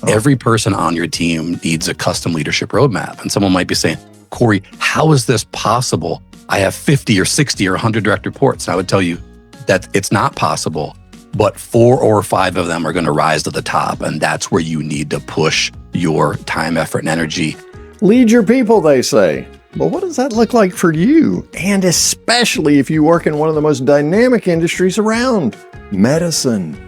Every person on your team needs a custom leadership roadmap. And someone might be saying, Corey, how is this possible? I have 50 or 60 or 100 direct reports. And I would tell you that it's not possible, but 4 or 5 of them are going to rise to the top. And that's where you need to push your time, effort, and energy. Lead your people, they say. But what does that look like for you? And especially if you work in one of the most dynamic industries around, medicine.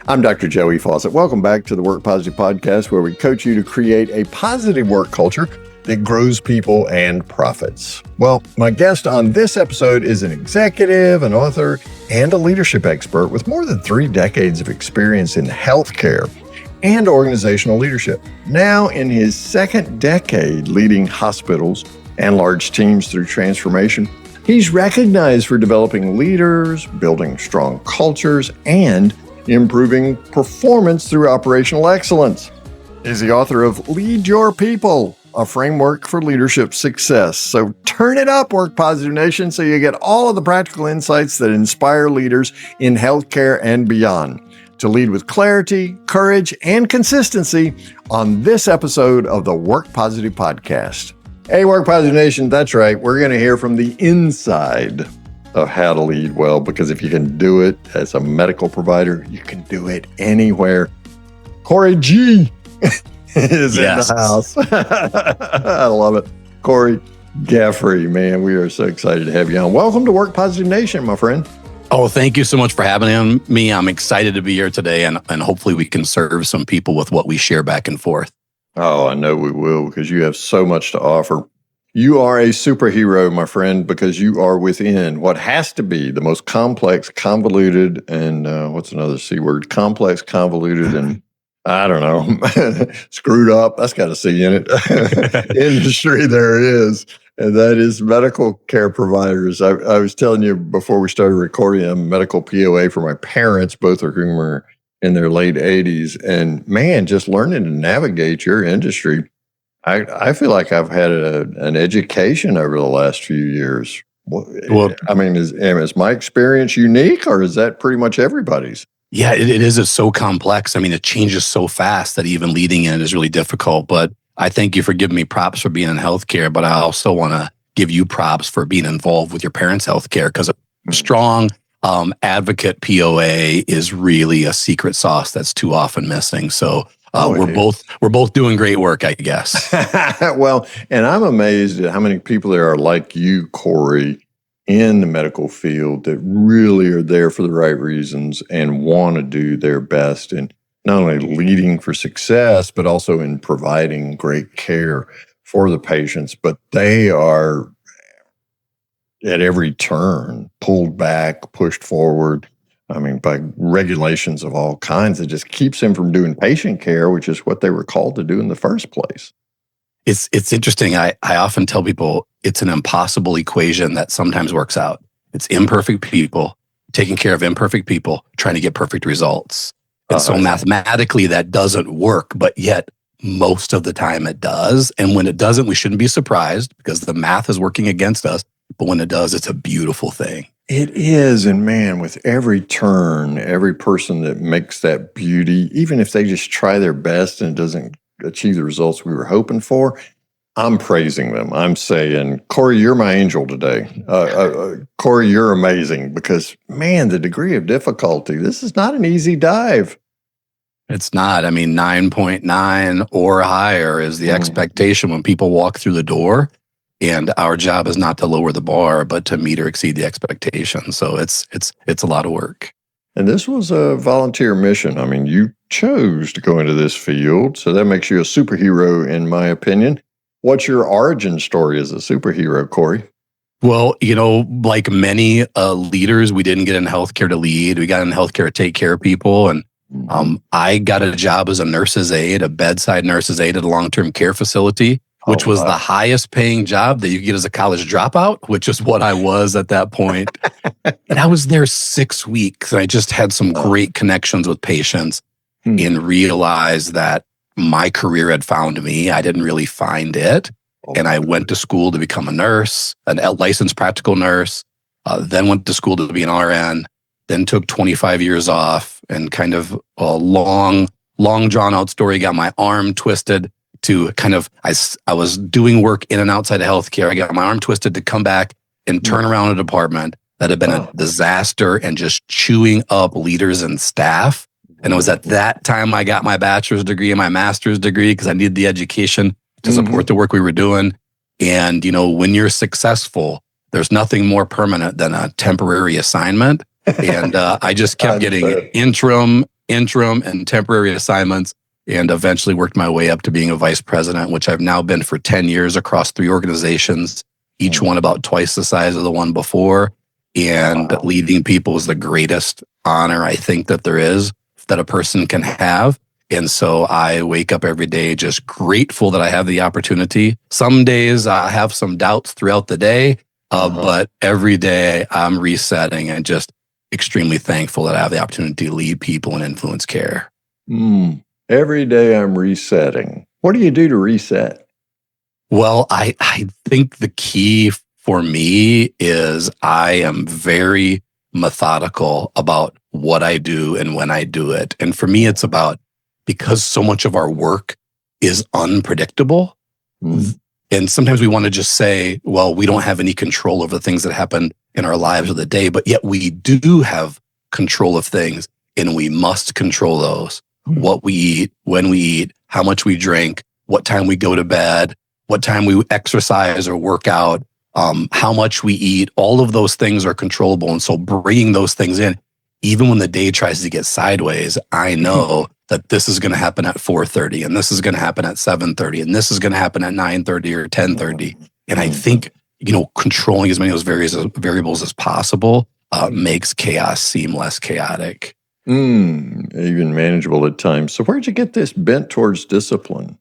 I'm Dr. Joey Fawcett. Welcome back to the Work Positive Podcast, where we coach you to create a positive work culture that grows people and profits. Well, my guest on this episode is an executive, an author, and a leadership expert with more than 3 decades of experience in healthcare and organizational leadership. Now in his 2nd decade leading hospitals and large teams through transformation, he's recognized for developing leaders, building strong cultures, and improving performance through operational excellence. He's the author of Lead Your People, a framework for leadership success. So turn it up, Work Positive Nation, so you get all of the practical insights that inspire leaders in healthcare and beyond to lead with clarity, courage, and consistency on this episode of the Work Positive Podcast. Hey, Work Positive Nation, that's right. We're going to hear from the inside of how to lead well, because if you can do it as a medical provider, you can do it anywhere. Corey G is in the house. I love it. Corey Gaffrey, man, we are so excited to have you on. Welcome to Work Positive Nation, my friend. Oh, thank you so much for having me. I'm excited to be here today, and hopefully we can serve some people with what we share back and forth. Oh, I know we will, because you have so much to offer. You are a superhero, my friend, because you are within what has to be the most complex, convoluted, and what's another C word? Complex, convoluted, and I don't know, screwed up. That's got a C in it. Industry there is. And that is medical care providers. I was telling you before we started recording, I'm a medical POA for my parents, both of whom are in their late 80s. And man, just learning to navigate your industry, I feel like I've had an education over the last few years. Well, I mean, is my experience unique, or is that pretty much everybody's? Yeah, it is. It's so complex. I mean, it changes so fast that even leading in it is really difficult. But I thank you for giving me props for being in healthcare, but I also want to give you props for being involved with your parents' healthcare, because a strong advocate POA is really a secret sauce that's too often missing. So we're both doing great work, I guess. Well, and I'm amazed at how many people there are like you, Corey, in the medical field that really are there for the right reasons and want to do their best in not only leading for success, but also in providing great care for the patients. But they are at every turn pulled back, pushed forward. I mean, by regulations of all kinds, it just keeps them from doing patient care, which is what they were called to do in the first place. It's interesting. I often tell people it's an impossible equation that sometimes works out. It's imperfect people taking care of imperfect people trying to get perfect results. And so mathematically that doesn't work, but yet most of the time it does. And when it doesn't, we shouldn't be surprised, because the math is working against us. But when it does, it's a beautiful thing. It is. And man, with every turn, every person that makes that beauty, even if they just try their best and it doesn't achieve the results we were hoping for, I'm praising them. I'm saying, Corey, you're my angel today. Corey, you're amazing, because man, the degree of difficulty, this is not an easy dive. It's not. I mean, 9.9 or higher is the expectation when people walk through the door. And our job is not to lower the bar, but to meet or exceed the expectation. So it's a lot of work. And this was a volunteer mission. I mean, you chose to go into this field, so that makes you a superhero, in my opinion. What's your origin story as a superhero, Corey? Well, like many leaders, we didn't get in healthcare to lead. We got in healthcare to take care of people. And I got a job as a nurse's aide, a bedside nurse's aide at a long-term care facility, which was the highest paying job that you get as a college dropout, which is what I was at that point. And I was there 6 weeks. And I just had some great connections with patients and realized that my career had found me. I didn't really find it. And I went to school to become a nurse, a licensed practical nurse, then went to school to be an RN, then took 25 years off, and kind of a long long drawn out story, got my arm twisted to kind of, I was doing work in and outside of healthcare. I got my arm twisted to come back and turn around a department that had been a disaster and just chewing up leaders and staff. And it was at that time I got my bachelor's degree and my master's degree because I needed the education to support the work we were doing. And, when you're successful, there's nothing more permanent than a temporary assignment. And I just kept getting interim and temporary assignments, and eventually worked my way up to being a vice president, which I've now been for 10 years across 3 organizations, each one about twice the size of the one before. And leading people is the greatest honor I think that there is, that a person can have. And so I wake up every day just grateful that I have the opportunity. Some days I have some doubts throughout the day, but every day I'm resetting and just extremely thankful that I have the opportunity to lead people and influence care. Every day I'm resetting. What do you do to reset? Well, I think the key for me is I am very methodical about what I do and when I do it. And for me, it's about, because so much of our work is unpredictable. And sometimes we want to just say, well, we don't have any control over the things that happen in our lives of the day, but yet we do have control of things, and we must control those. What we eat, when we eat, how much we drink, what time we go to bed, what time we exercise or work out, how much we eat, all of those things are controllable. And so bringing those things in, even when the day tries to get sideways, I know that this is going to happen at 4:30, and this is going to happen at 7:30, and this is going to happen at 9:30 or 10:30. And I think, controlling as many of those variables as possible makes chaos seem less chaotic. Even manageable at times. So where'd you get this bent towards discipline?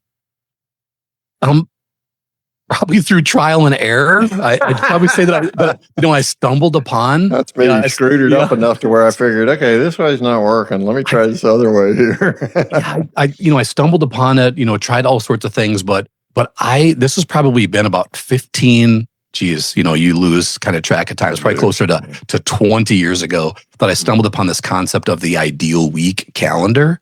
Probably through trial and error. I'd probably say that I stumbled upon. That's me. I screwed it up enough to where I figured, okay, this way's not working. Let me try this other way here. I stumbled upon it, tried all sorts of things, but this has probably been about 15, you lose kind of track of time. It's probably closer to 20 years ago that I stumbled upon this concept of the ideal week calendar,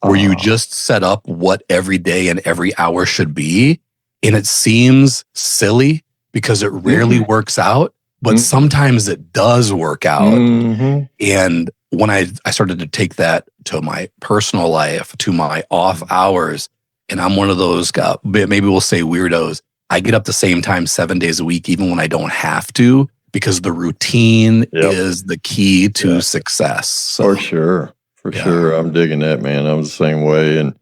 where you just set up what every day and every hour should be. And it seems silly because it rarely works out, but sometimes it does work out. And when I started to take that to my personal life, to my off hours, and I'm one of those, maybe we'll say weirdos, I get up the same time 7 days a week, even when I don't have to, because the routine is the key to success. So, For sure. I'm digging that, man. I'm the same way. And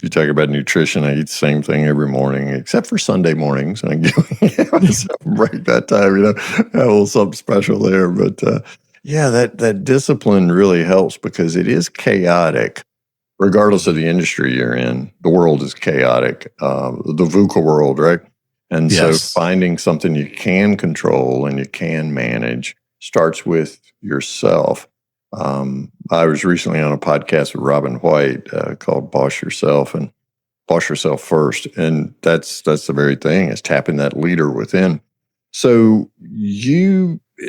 you talk about nutrition, I eat the same thing every morning, except for Sunday mornings. And I give myself a break that time, have a little something special there. But that discipline really helps because it is chaotic. Regardless of the industry you're in, the world is chaotic, the VUCA world, right? And so finding something you can control and you can manage starts with yourself. I was recently on a podcast with Robin White called Boss Yourself and Boss Yourself First. And that's the very thing, is tapping that leader within. So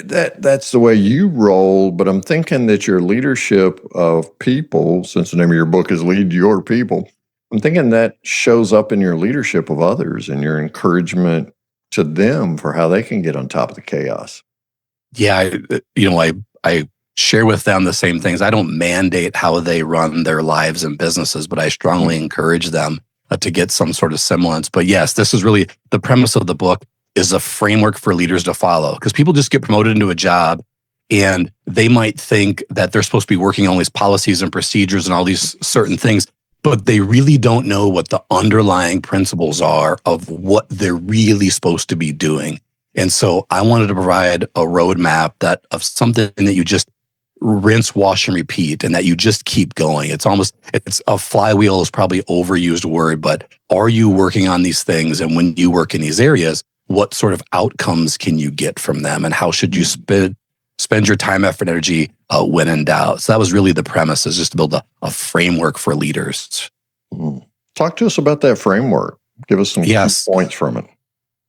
that's the way you roll, but I'm thinking that your leadership of people, since the name of your book is Lead Your People, I'm thinking that shows up in your leadership of others and your encouragement to them for how they can get on top of the chaos. Yeah, I share with them the same things. I don't mandate how they run their lives and businesses, but I strongly encourage them to get some sort of semblance. But yes, this is really the premise of the book, is a framework for leaders to follow, because people just get promoted into a job and they might think that they're supposed to be working on these policies and procedures and all these certain things, but they really don't know what the underlying principles are of what they're really supposed to be doing. And so I wanted to provide a roadmap of something that you just rinse, wash, and repeat, and that you just keep going. It's a flywheel is probably overused word, but are you working on these things? And when you work in these areas, what sort of outcomes can you get from them? And how should you spend your time, effort, energy when in doubt? So that was really the premise, is just to build a framework for leaders. Talk to us about that framework. Give us some key points from it.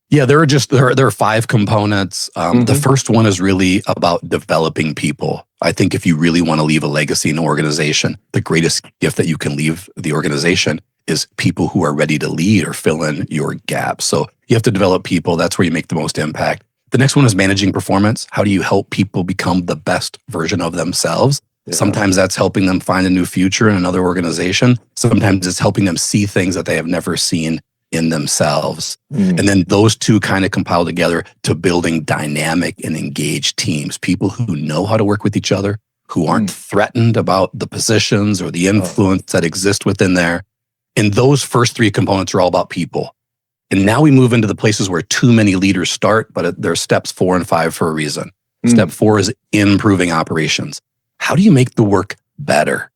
Yeah, there are 5 components. The first one is really about developing people. I think if you really want to leave a legacy in an organization, the greatest gift that you can leave the organization is people who are ready to lead or fill in your gaps. So you have to develop people. That's where you make the most impact. The next one is managing performance. How do you help people become the best version of themselves? Yeah. Sometimes that's helping them find a new future in another organization. Sometimes it's helping them see things that they have never seen in themselves. And then those two kind of compile together to building dynamic and engaged teams, people who know how to work with each other, who aren't threatened about the positions or the influence that exist within there. And those first three components are all about people. And now we move into the places where too many leaders start, but there's steps 4 and 5 for a reason. Step 4 is improving operations. How do you make the work better?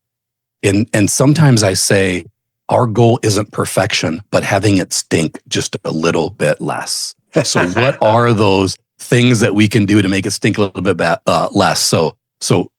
And sometimes I say, our goal isn't perfection, but having it stink just a little bit less. So what are those things that we can do to make it stink a little bit less? So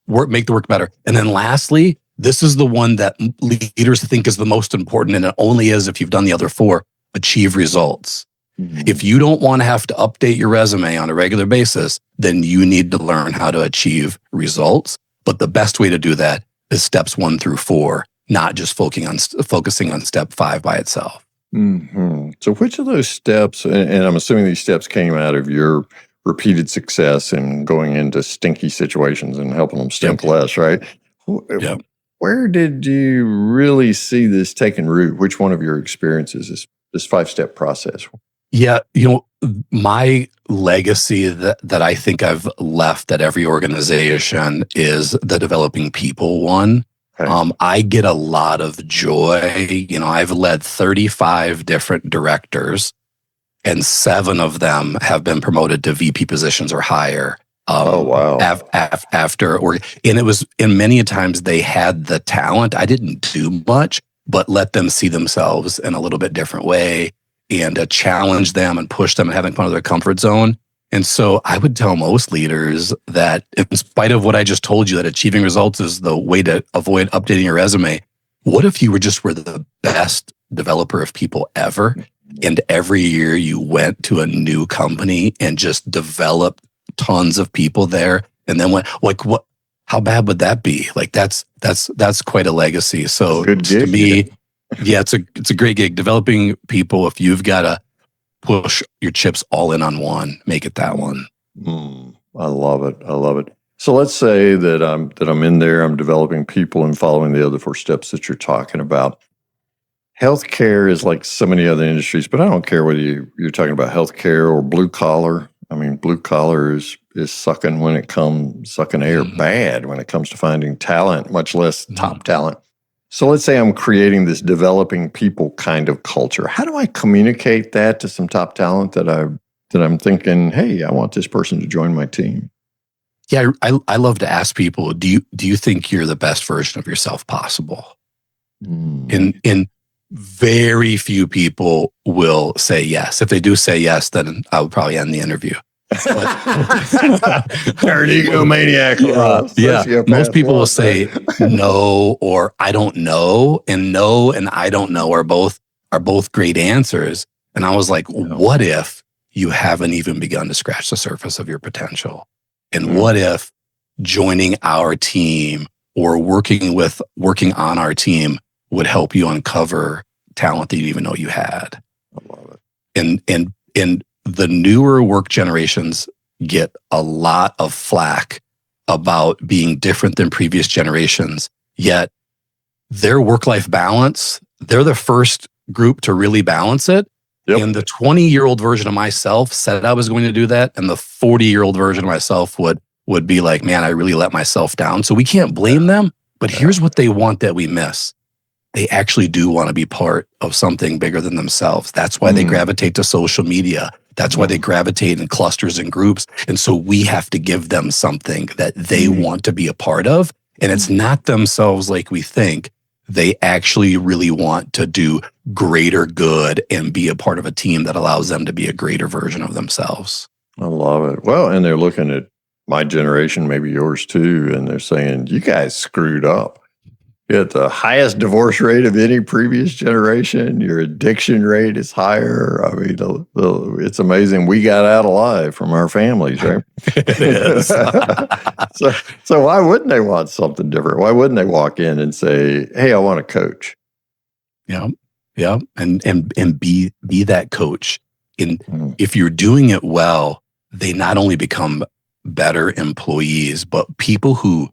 make the work better. And then lastly, this is the one that leaders think is the most important, and it only is if you've done the other 4, achieve results. If you don't want to have to update your resume on a regular basis, then you need to learn how to achieve results. But the best way to do that is steps 1 through 4. Not just focusing on step 5 by itself. So which of those steps, and I'm assuming these steps came out of your repeated success in going into stinky situations and helping them stink less, right? Yep. Where did you really see this taking root? Which one of your experiences, this 5-step process? Yeah, my legacy that I think I've left at every organization is the developing people one. Okay. I get a lot of joy. I've led 35 different directors, and 7 of them have been promoted to VP positions or higher. Wow! And many times they had the talent. I didn't do much, but let them see themselves in a little bit different way and challenge them and push them and having fun of their comfort zone. And so I would tell most leaders that in spite of what I just told you, that achieving results is the way to avoid updating your resume. What if you were the best developer of people ever? And every year you went to a new company and just developed tons of people there and then went what, how bad would that be? Like that's quite a legacy. So to me, yeah, it's a great gig. Developing people, if you've got to push your chips all in on one, make it that one. I love it. So let's say that I'm in there, I'm developing people and following the other 4 steps that you're talking about. Healthcare is like so many other industries, but I don't care whether you're talking about healthcare or blue collar. I mean, blue collar is sucking air bad when it comes to finding talent, much less top talent. So let's say I'm creating this developing people kind of culture. How do I communicate that to some top talent that I'm thinking, hey, I want this person to join my team? Yeah, I love to ask people, do you think you're the best version of yourself possible? And very few people will say yes. If they do say yes, then I would probably end the interview. Nerd egomaniac. Yeah. Most people will say no or I don't know, and no and I don't know are both great answers. And I was like, what if you haven't even begun to scratch the surface of your potential? And what if joining our team or working on our team would help you uncover talent that you didn't even know you had? I love it. And the newer work generations get a lot of flack about being different than previous generations, yet their work-life balance, they're the first group to really balance it. Yep. And the 20-year-old version of myself said I was going to do that, and the 40-year-old version of myself would be like, man, I really let myself down. So we can't blame them, but here's what they want that we miss. They actually do want to be part of something bigger than themselves. That's why they gravitate to social media. That's why they gravitate in clusters and groups. And so we have to give them something that they want to be a part of. And it's not themselves like we think. They actually really want to do greater good and be a part of a team that allows them to be a greater version of themselves. I love it. Well, and they're looking at my generation, maybe yours too, and they're saying, you guys screwed up. You got the highest divorce rate of any previous generation. Your addiction rate is higher. I mean, it's amazing. We got out alive from our families, right? It is. So why wouldn't they want something different? Why wouldn't they walk in and say, "Hey, I want a coach"? Yeah, yeah, and be that coach. And if you're doing it well, they not only become better employees, but people who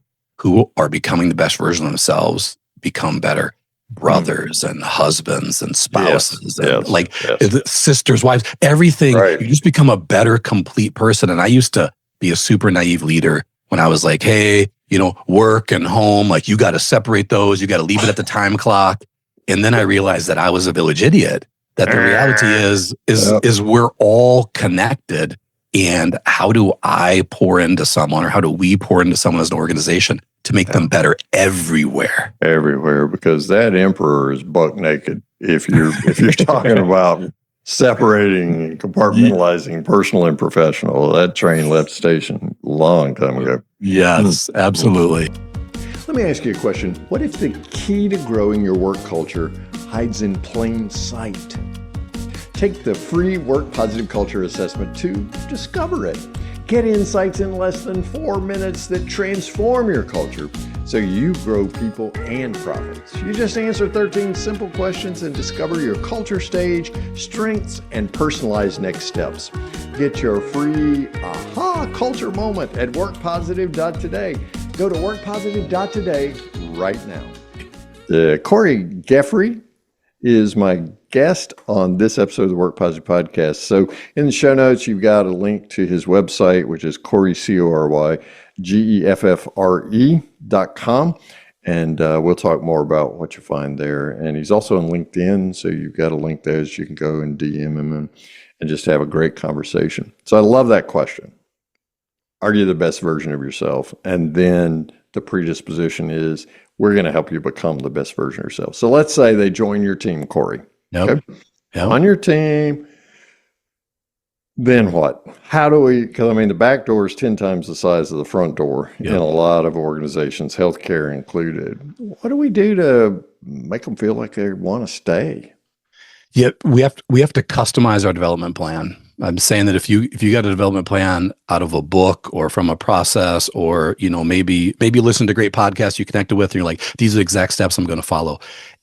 are becoming the best version of themselves become better brothers and husbands and spouses and sisters, wives, everything. Right. You just become a better, complete person. And I used to be a super naive leader when I was like, hey, work and home, like you got to separate those. You got to leave it at the time clock. And then I realized that I was a village idiot, that the reality is we're all connected. And how do I pour into someone, or how do we pour into someone as an organization to make them better everywhere? Everywhere, because that emperor is buck naked. If you're talking about separating and compartmentalizing personal and professional, that train left station a long time ago. Yes, absolutely. Let me ask you a question. What if the key to growing your work culture hides in plain sight? Take the free Work Positive Culture Assessment to discover it. Get insights in less than 4 minutes that transform your culture so you grow people and profits. You just answer 13 simple questions and discover your culture stage, strengths, and personalized next steps. Get your free aha culture moment at workpositive.today. Go to workpositive.today right now. Corey Geffrey is my guest on this episode of the Work Positive Podcast. So in the show notes, you've got a link to his website, which is Corey, CoreyGeffre.com. And we'll talk more about what you find there. And he's also on LinkedIn, so you've got a link there so you can go and DM him and just have a great conversation. So I love that question. Are you the best version of yourself? And then the predisposition is, we're going to help you become the best version of yourself. So let's say they join your team, Corey. Yep. Okay? Yep. On your team, then what? How do we, because I mean, the back door is 10 times the size of the front door in a lot of organizations, healthcare included. What do we do to make them feel like they want to stay? Yeah, we have to customize our development plan. I'm saying that if you got a development plan out of a book or from a process, or maybe listen to great podcasts you connected with, and you're like, these are the exact steps I'm going to follow.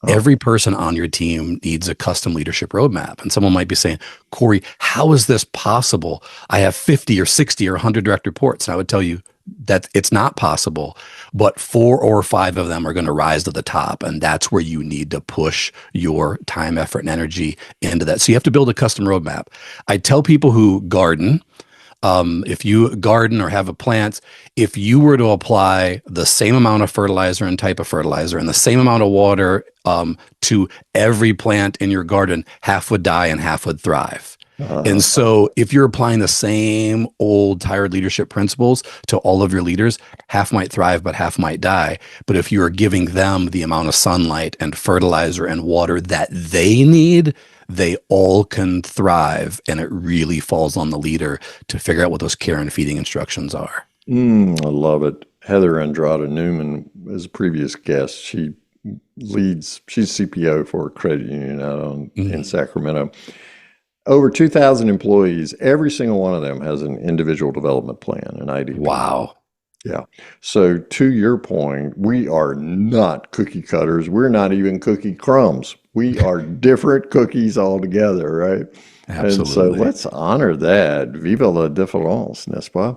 Every person on your team needs a custom leadership roadmap. And someone might be saying, Corey, how is this possible? I have 50 or 60 or 100 direct reports. And I would tell you that it's not possible, but 4 or 5 of them are going to rise to the top. And that's where you need to push your time, effort, and energy into that. So you have to build a custom roadmap. I tell people who garden, if you garden or have a plant, if you were to apply the same amount of fertilizer and type of fertilizer and the same amount of water to every plant in your garden, half would die and half would thrive. And so if you're applying the same old tired leadership principles to all of your leaders, half might thrive, but half might die. But if you are giving them the amount of sunlight and fertilizer and water that they need, they all can thrive. And it really falls on the leader to figure out what those care and feeding instructions are. I love it. Heather Andrada Newman is a previous guest. She's CPO for a credit union out in Sacramento. Over 2,000 employees, every single one of them has an individual development plan, an IDP. Wow. Yeah. So to your point, we are not cookie cutters. We're not even cookie crumbs. We are different cookies altogether, right? Absolutely. And so let's honor that. Vive la différence, n'est-ce pas?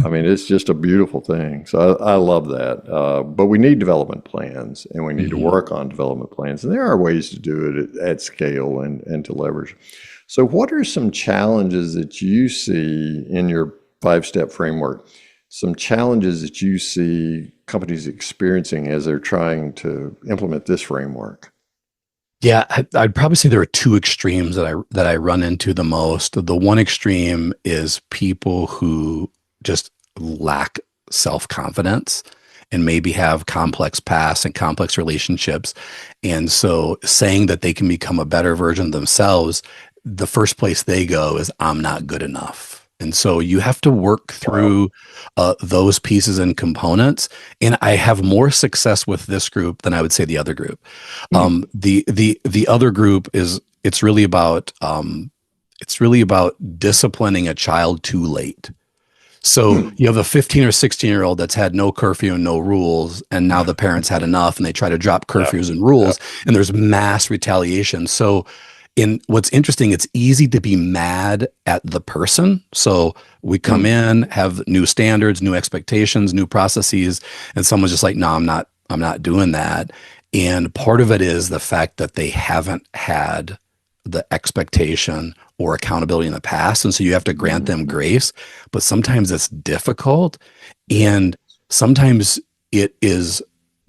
I mean, it's just a beautiful thing. So I love that. But we need development plans, and we need to work on development plans. And there are ways to do it at scale and to leverage. So what are some challenges that you see in your 5-step framework? Some challenges that you see companies experiencing as they're trying to implement this framework? Yeah, I'd probably say there are 2 extremes that I run into the most. The one extreme is people who just lack self-confidence and maybe have complex pasts and complex relationships. And so saying that they can become a better version of themselves, the first place they go is, I'm not good enough. And so you have to work through those pieces and components. And I have more success with this group than I would say the other group. The other group is it's really about disciplining a child too late. So you have a 15 or 16-year-old that's had no curfew and no rules, and now the parents had enough and they try to drop curfews and rules, and there's mass retaliation. So in what's interesting, it's easy to be mad at the person. So we come in, have new standards, new expectations, new processes, and someone's just like, no, I'm not doing that. And part of it is the fact that they haven't had the expectation or accountability in the past. And so you have to grant them grace, but sometimes it's difficult. And sometimes it is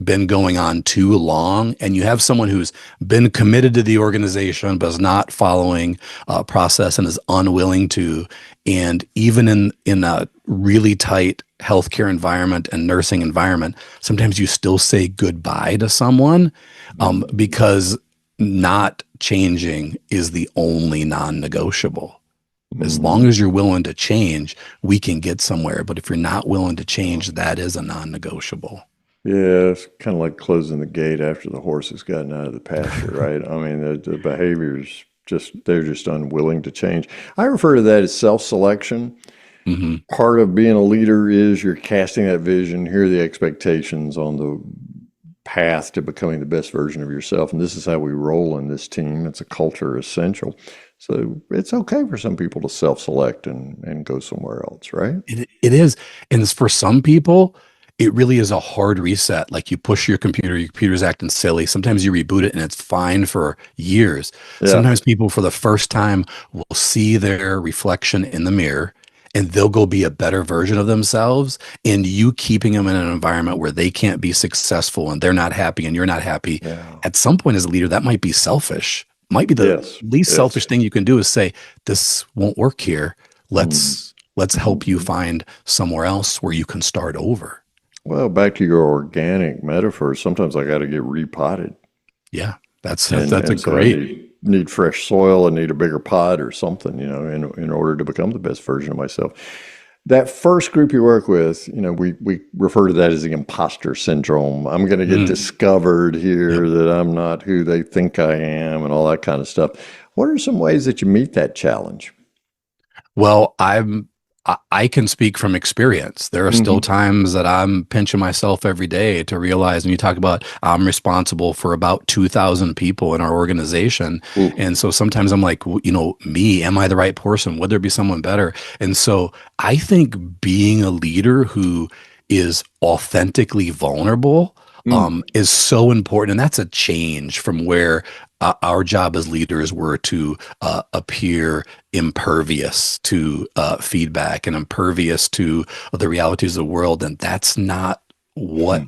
been going on too long, and you have someone who's been committed to the organization but is not following process and is unwilling to. And even in a really tight healthcare environment and nursing environment, sometimes you still say goodbye to someone because not changing is the only non-negotiable. As long as you're willing to change, we can get somewhere. But if you're not willing to change, that is a non-negotiable. Yeah, it's kind of like closing the gate after the horse has gotten out of the pasture, right? I mean, the behaviors they're just unwilling to change. I refer to that as self-selection. Part of being a leader is you're casting that vision, here are the expectations on the path to becoming the best version of yourself. And this is how we roll in this team. It's a culture essential. So it's okay for some people to self-select and go somewhere else, right? It is. And for some people, it really is a hard reset. Like you push your computer's acting silly. Sometimes you reboot it and it's fine for years. Yeah. Sometimes people for the first time will see their reflection in the mirror and they'll go be a better version of themselves. And you keeping them in an environment where they can't be successful and they're not happy and you're not happy. Yeah. At some point as a leader, that might be selfish. Might be the least selfish thing you can do is say, this won't work here. Let's help you find somewhere else where you can start over. Well, back to your organic metaphor, sometimes I got to get repotted. Yeah, that's a great. I need fresh soil. I need a bigger pot or something, in order to become the best version of myself. That first group you work with, we refer to that as the imposter syndrome. I'm going to get discovered here that I'm not who they think I am and all that kind of stuff. What are some ways that you meet that challenge? Well, I can speak from experience. There are still times that I'm pinching myself every day to realize, and you talk about I'm responsible for about 2,000 people in our organization. And so sometimes I'm like, me, am I the right person? Would there be someone better? And so I think being a leader who is authentically vulnerable is so important. And that's a change from where our job as leaders were to appear impervious to feedback and impervious to the realities of the world. And that's not what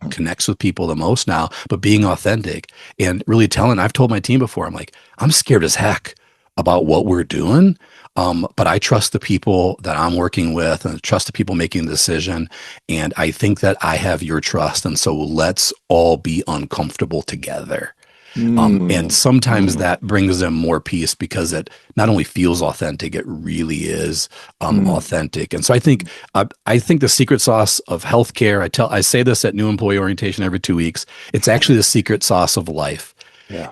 connects with people the most now, but being authentic and really I've told my team before, I'm like, I'm scared as heck about what we're doing. But I trust the people that I'm working with and trust the people making the decision. And I think that I have your trust. And so let's all be uncomfortable together. And sometimes that brings them more peace because it not only feels authentic, it really is authentic. And so I think the secret sauce of healthcare, I say this at new employee orientation every 2 weeks, it's actually the secret sauce of life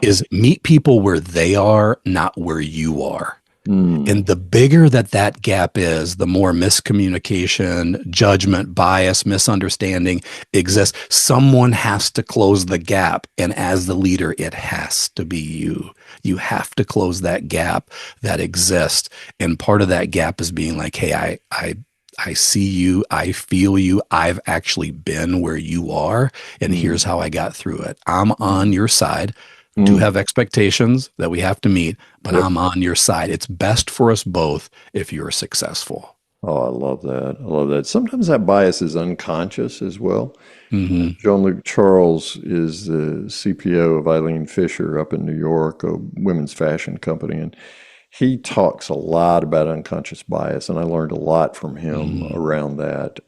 is meet people where they are, not where you are. And the bigger that gap is, the more miscommunication, judgment, bias, misunderstanding exists. Someone has to close the gap. And as the leader, it has to be you. You have to close that gap that exists. And part of that gap is being like, hey, I see you, I feel you, I've actually been where you are, and here's how I got through it. I'm on your side. Do have expectations that we have to meet, but I'm on your side. It's best for us both if you're successful. Oh, I love that. I love that. Sometimes that bias is unconscious as well. Jean-Luc Charles is the CPO of Eileen Fisher up in New York, a women's fashion company, and he talks a lot about unconscious bias, and I learned a lot from him around that.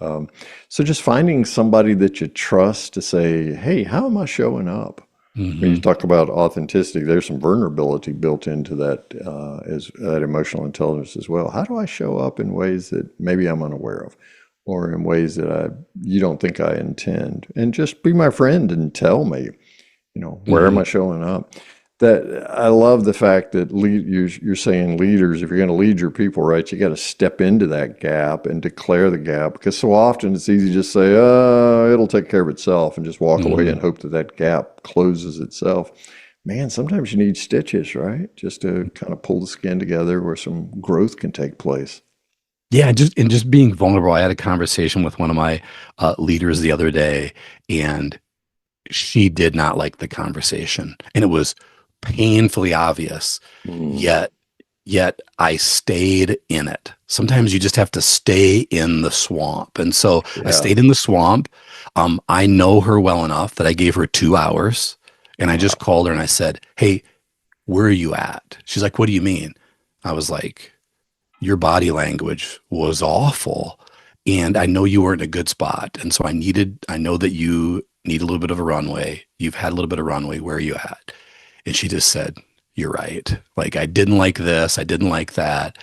So just finding somebody that you trust to say, hey, how am I showing up? When you Hmm. talk about authenticity, there's some vulnerability built into that as that emotional intelligence as well. How do I show up in ways that maybe I'm unaware of, or in ways that you don't think I intend? And just be my friend and tell me, where am Hmm. I showing up? That I love the fact that you're saying leaders, if you're going to lead your people right, you got to step into that gap and declare the gap, because so often it's easy to just say, it'll take care of itself, and just walk away and Hmm. hope that that gap closes itself. Man, sometimes you need stitches, right? Just to kind of pull the skin together where some growth can take place. Yeah, just being vulnerable. I had a conversation with one of my leaders the other day, and she did not like the conversation, and it was painfully obvious. Mm, Yet, yet I stayed in it. Sometimes you just have to stay in the swamp, and so I yeah. stayed in the swamp. I know her well enough that I gave her 2 hours, and I just Wow. called her and I said, "Hey, where are you at?" She's like, "What do you mean?" I was like, your body language was awful. And I know you were in a good spot. And so I know that you need a little bit of a runway. You've had a little bit of runway. Where are you at? And she just said, you're right. Like, I didn't like this. I didn't like that.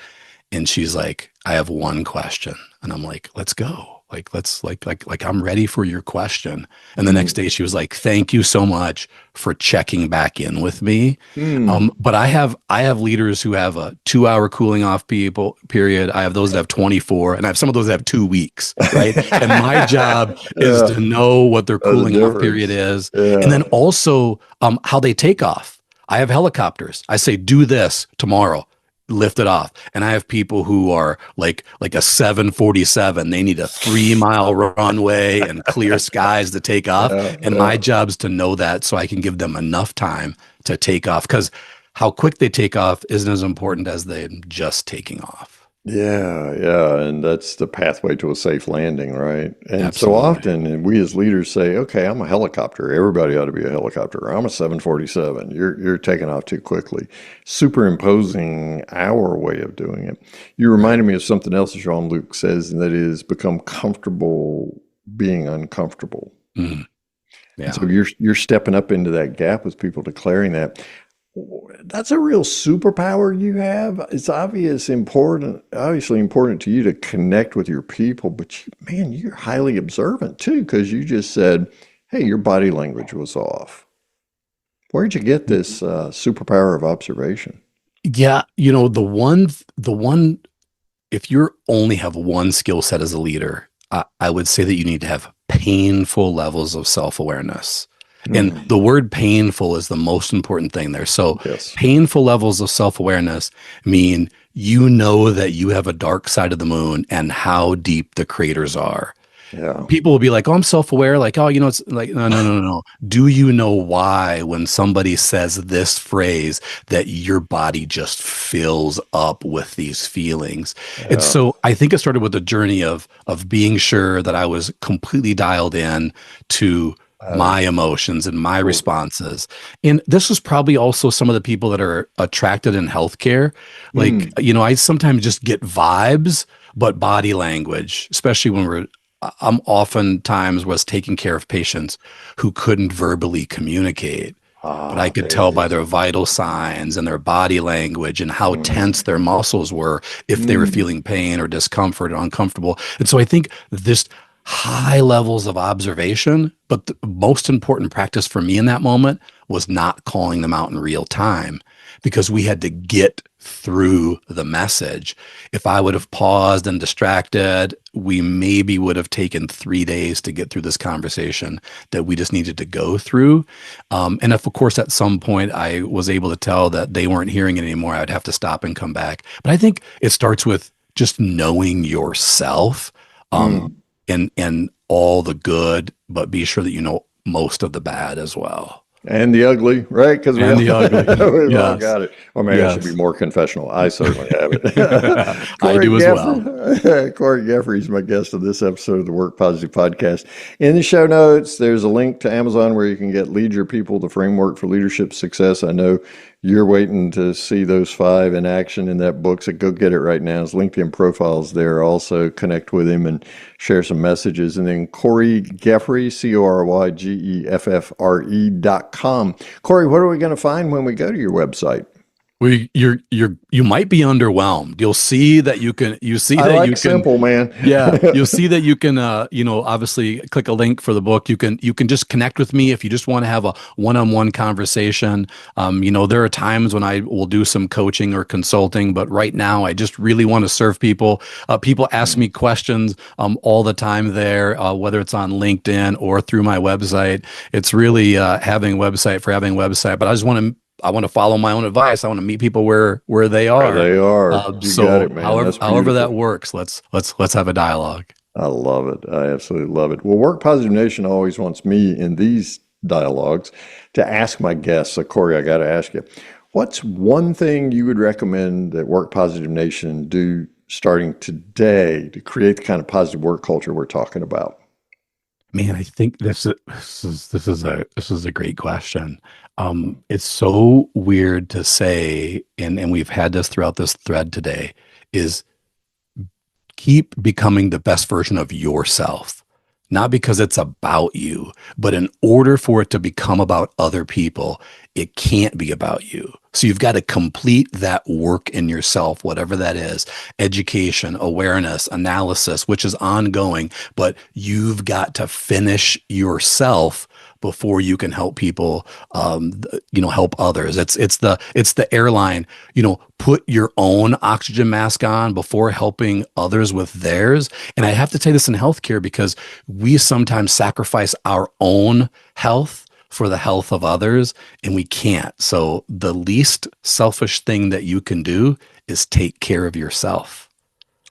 And she's like, I have one question. And I'm like, let's go. Let's like I'm ready for your question. And the next Mm, day she was like, thank you so much for checking back in with me. mm. But I have leaders who have a 2 hour cooling off people period. I have those that have 24, and I have some of those that have 2 weeks, right? And my job is Yeah, to know what their that's the cooling off period difference. is, and then Yeah. also how they take off. I have helicopters. I say, do this tomorrow, lift it off. And I have people who are like a 747. They need a 3 mile runway and clear skies to take off. Yeah, And my yeah. job's to know that so I can give them enough time to take off. Because how quick they take off isn't as important as them just taking off. Yeah, yeah, and that's the pathway to a safe landing, right? And so Absolutely. often, and we as leaders say, "Okay, I'm a helicopter. Everybody ought to be a helicopter. I'm a 747. You're taking off too quickly." Superimposing our way of doing it. You Right. reminded me of something else Jean-Luc says, and that is become comfortable being uncomfortable. Mhm. And Yeah. so you're stepping up into that gap with people declaring that. That's a real superpower you have. It's obviously important to you to connect with your people, but man, you're highly observant too, because you just said, "Hey, your body language was off." Where'd you get this superpower of observation? Yeah. The one, if you only have one skill set as a leader, I would say that you need to have painful levels of self awareness. And Hmm. the word painful is the most important thing there. So, Yes. painful levels of self awareness mean you know that you have a dark side of the moon and how deep the craters are. Yeah. People will be like, "Oh, I'm self-aware." Like, "Oh, it's like, no, no, no, no, no." Do you know why when somebody says this phrase that your body just fills up with these feelings? And Yeah. so I think it started with a journey of being sure that I was completely dialed in to Uh, my emotions and my cool. responses. And this was probably also some of the people that are attracted in healthcare. Like, Hmm. I sometimes just get vibes, but body language, especially when I'm oftentimes was taking care of patients who couldn't verbally communicate, but I Ah, could there tell it by is. their vital signs and their body language and how tense Hmm. their muscles were if they were Hmm. feeling pain or discomfort or uncomfortable. And so I think this high levels of observation, but the most important practice for me in that moment was not calling them out in real time because we had to get through the message. If I would have paused and distracted, we maybe would have taken 3 days to get through this conversation that we just needed to go through. And if, of course, at some point I was able to tell that they weren't hearing it anymore, I'd have to stop and come back. But I think it starts with just knowing yourself, um, Hmm. and all the good, but be sure that you know most of the bad as well. And the ugly, right? Because And the ugly. we've all Yes. got it. Or maybe I should be Yes. more confessional. I certainly have it. I Corey do as well. Corey Geffrey is my guest of this episode of the Work Positive Podcast. In the show notes, there's a link to Amazon where you can get Lead Your People, the framework for leadership success. I know you're waiting to see those 5 in action in that book, so go get it right now. His LinkedIn profile's there. Also connect with him and share some messages. And then Corey Geffrey, CORYGEFFRE.com. workpositivepodcast.com. Corey, what are we going to find when we go to your website? You might be underwhelmed. You'll see that you can. Simple, man. Yeah, you'll see that you can. Obviously, click a link for the book. You can just connect with me if you just want to have a one-on-one conversation. There are times when I will do some coaching or consulting, but right now I just really want to serve people. People ask me questions all the time there, whether it's on LinkedIn or through my website. It's really having website for having website, but I want to follow my own advice. I want to meet people where they are. Where they are. You got it, man. However that works, let's have a dialogue. I love it. I absolutely love it. Well, Work Positive Nation always wants me in these dialogues to ask my guests. So, Corey, I got to ask you, what's one thing you would recommend that Work Positive Nation do starting today to create the kind of positive work culture we're talking about? Man, I think this is a great question. It's so weird to say, and we've had this throughout this thread today, is keep becoming the best version of yourself. Not because it's about you, but in order for it to become about other people, it can't be about you. So you've got to complete that work in yourself, whatever that is, education, awareness, analysis, which is ongoing, but you've got to finish yourself before you can help people, help others. It's the airline, put your own oxygen mask on before helping others with theirs. And I have to say this in healthcare because we sometimes sacrifice our own health for the health of others, and we can't. So the least selfish thing that you can do is take care of yourself.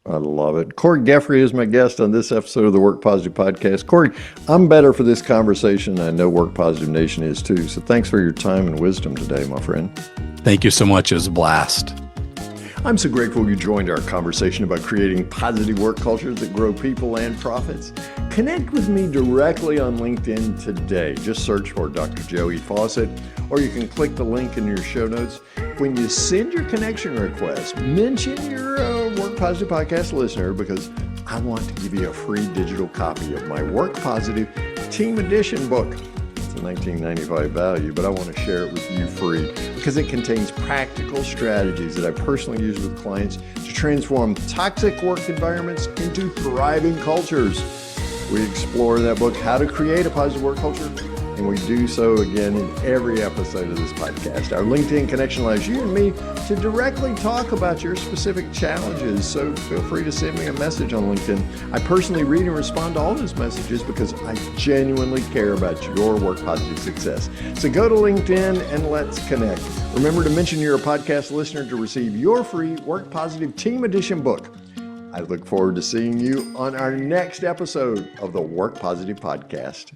I love it. Corey Geffrey is my guest on this episode of the Work Positive Podcast. Corey, I'm better for this conversation. I know Work Positive Nation is too. So thanks for your time and wisdom today, my friend. Thank you so much. It was a blast. I'm so grateful you joined our conversation about creating positive work cultures that grow people and profits. Connect with me directly on LinkedIn today. Just search for Dr. Joey Fawcett, or you can click the link in your show notes. When you send your connection request, mention you're a Work Positive Podcast listener because I want to give you a free digital copy of my Work Positive Team Edition book. It's a $19.95 value, but I want to share it with you free because it contains practical strategies that I personally use with clients to transform toxic work environments into thriving cultures. We explore in that book how to create a positive work culture, and we do so again in every episode of this podcast. Our LinkedIn connection allows you and me to directly talk about your specific challenges, so feel free to send me a message on LinkedIn. I personally read and respond to all those messages because I genuinely care about your work positive success. So go to LinkedIn and let's connect. Remember to mention you're a podcast listener to receive your free Work Positive Team Edition book. I look forward to seeing you on our next episode of the Work Positive Podcast.